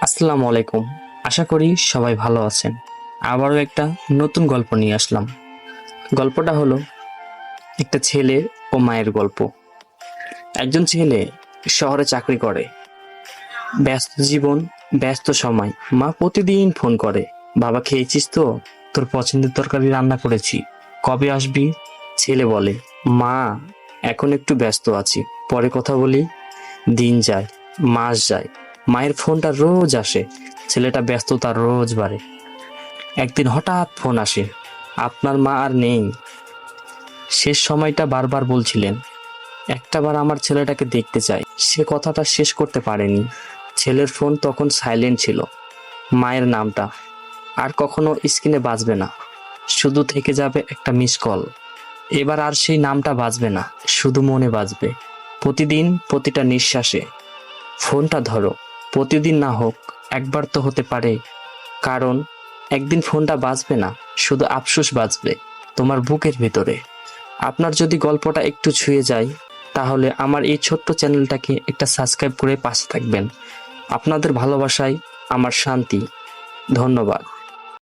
আসসালামু আলাইকুম। আশা করি সবাই ভালো আছেন। আবারও একটা নতুন গল্প নিয়ে আসলাম। গল্পটা হলো একটা ছেলে ও মায়ের গল্প। একজন ছেলে শহরে চাকরি করে। ব্যস্ত জীবন, ব্যস্ত সময়। মা প্রতিদিন ফোন করে, বাবা খেয়েছিস তো? তোর পছন্দের তরকারি রান্না করেছি, কবে আসবি? ছেলে বলে, মা এখন একটু ব্যস্ত আছি, পরে কথা বলি। দিন যায়, মাস যায়, মায়ের ফোনটা রোজ আসে। ছেলেটা ব্যস্ততা রোজ বাড়ে। একদিন হঠাৎ ফোন আসে, আপনার মা আর নেই। শেষ সময়টা বারবার বলছিলেন, একটাবার আমার ছেলেটাকে দেখতে চাই। সে কথাটা শেষ করতে পারেনি। ছেলের ফোন তখন সাইলেন্ট ছিল। মায়ের নামটা আর কখনো স্ক্রিনে বাজবে না, শুধু থেকে যাবে একটা মিস কল। এবার আর সেই নামটা বাজবে না, শুধু মনে বাজবে। প্রতিদিন প্রতিটা নিঃশ্বাসে। ফোনটা ধরো, প্রতিদিন না হোক, একবার তো হতে পারে। কারণ একদিন ফোনটা বাজবে না, শুধু আফসোস বাজবে তোমার বুকের ভিতরে। আপনার যদি গল্পটা একটু ছুঁয়ে যায়, তাহলে আমার এই ছোট্ট চ্যানেলটাকে একটা সাবস্ক্রাইব করে পাশে থাকবেন। আপনাদের ভালোবাসায় আমার শান্তি। ধন্যবাদ।